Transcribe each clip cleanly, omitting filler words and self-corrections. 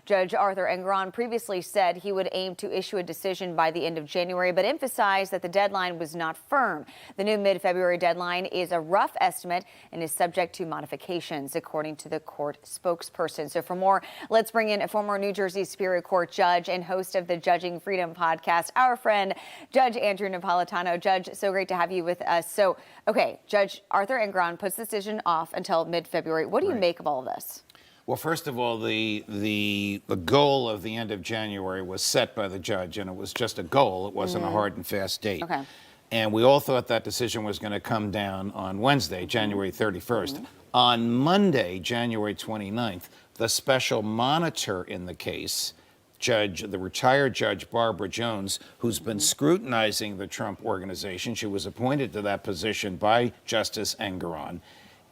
Judge Arthur Engoron previously said he would aim to issue a decision by the end of January, but emphasized that the deadline was not firm. The new mid-February deadline is a rough estimate and is subject to modifications, according to the court spokesperson. So for more, let's bring in a former New Jersey Superior Court judge and host of the Judging Freedom podcast, our friend, Judge Andrew Napolitano. Judge, so great to have you with us. So, okay, Judge Arthur Engoron puts the decision off until mid-February. What do you make of all of this? Well, first of all, the goal of the end of January was set by the judge, and it was just a goal. It wasn't a hard and fast date. Okay. And we all thought that decision was going to come down on Wednesday, January 31st. On Monday, January 29th, the special monitor in the case, the retired Judge Barbara Jones, who's been scrutinizing the Trump organization, she was appointed to that position by Justice Engoron,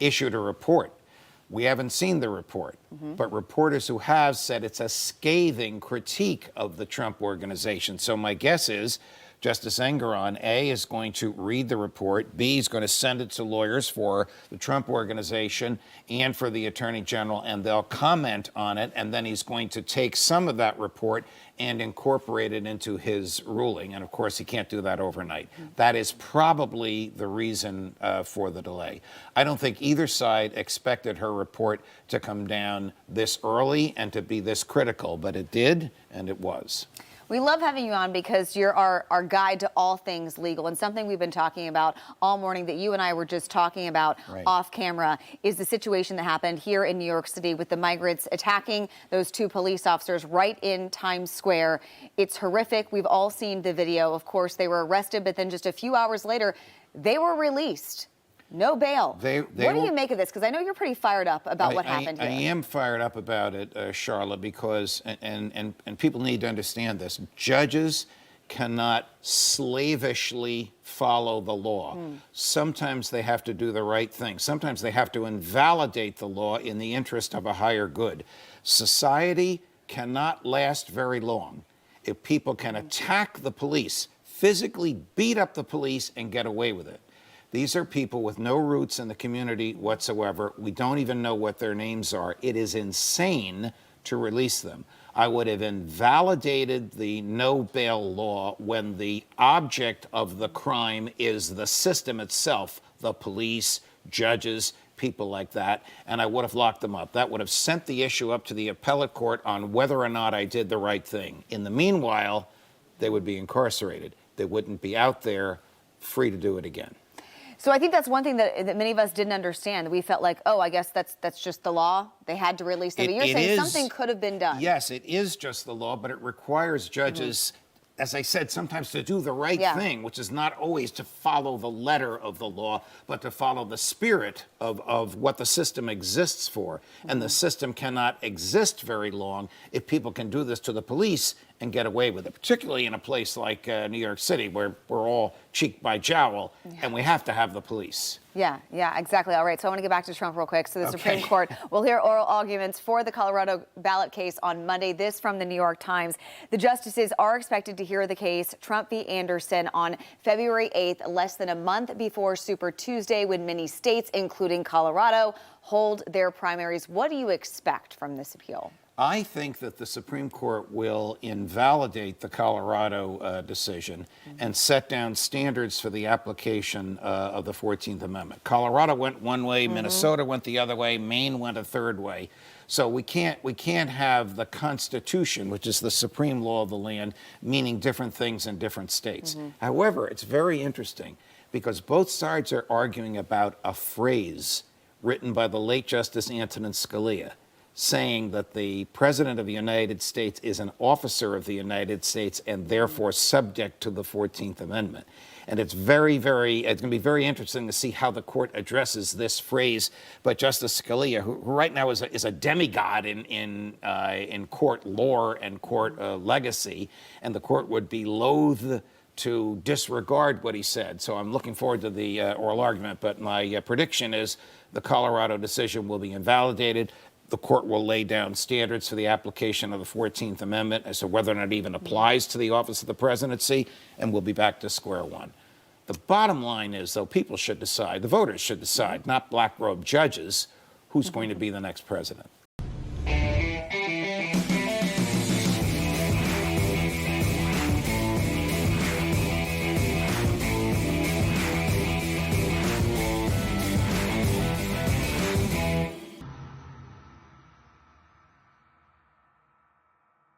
issued a report. We haven't seen the report, but reporters who have said it's a scathing critique of the Trump organization. So my guess is Justice Engoron, A, is going to read the report, B, is going to send it to lawyers for the Trump organization and for the Attorney General, and they'll comment on it, and then he's going to take some of that report and incorporate it into his ruling. And of course, he can't do that overnight. That is probably the reason for the delay. I don't think either side expected her report to come down this early and to be this critical, but it did, and it was. We love having you on because you're our guide to all things legal, and something we've been talking about all morning that you and I were just talking about off camera is the situation that happened here in New York City with the migrants attacking those two police officers right in Times Square. It's horrific. We've all seen the video. Of course, they were arrested, but then just a few hours later, they were released. No bail. What do you make of this? Because I know you're pretty fired up about what happened here. I am fired up about it, Charlotte, because, and people need to understand this, judges cannot slavishly follow the law. Sometimes they have to do the right thing. Sometimes they have to invalidate the law in the interest of a higher good. Society cannot last very long if people can attack the police, physically beat up the police, and get away with it. These are people with no roots in the community whatsoever. We don't even know what their names are. It is insane to release them. I would have invalidated the no bail law when the object of the crime is the system itself, the police, judges, people like that, and I would have locked them up. That would have sent the issue up to the appellate court on whether or not I did the right thing. In the meanwhile, they would be incarcerated. They wouldn't be out there free to do it again. So I think that's one thing that many of us didn't understand. We felt like, oh, I guess that's just the law. They had to release them. But you're saying something could have been done. Yes, it is just the law, but it requires judges, as I said, sometimes to do the right thing, which is not always to follow the letter of the law, but to follow the spirit of what the system exists for. And the system cannot exist very long if people can do this to the police and get away with it, particularly in a place like New York City, where we're all cheek by jowl, and we have to have the police. Yeah, exactly. All right, so I want to get back to Trump real quick. So the Supreme Court will hear oral arguments for the Colorado ballot case on Monday. This from the New York Times. The justices are expected to hear the case, Trump v. Anderson, on February 8th, less than a month before Super Tuesday, when many states, including Colorado, hold their primaries. What do you expect from this appeal? I think that the Supreme Court will invalidate the Colorado decision and set down standards for the application of the 14th Amendment. Colorado went one way, Minnesota went the other way, Maine went a third way. So we can't have the Constitution, which is the supreme law of the land, meaning different things in different states. However, it's very interesting because both sides are arguing about a phrase written by the late Justice Antonin Scalia, saying that the President of the United States is an officer of the United States and therefore subject to the 14th Amendment. And it's it's going to be very interesting to see how the court addresses this phrase. But Justice Scalia, who right now is a demigod in court lore and court legacy, and the court would be loath to disregard what he said. So I'm looking forward to the oral argument, but my prediction is the Colorado decision will be invalidated. The court will lay down standards for the application of the 14th Amendment as to whether or not it even applies to the office of the presidency, and we'll be back to square one. The bottom line is, though, people should decide, the voters should decide, not black-robed judges, who's going to be the next president.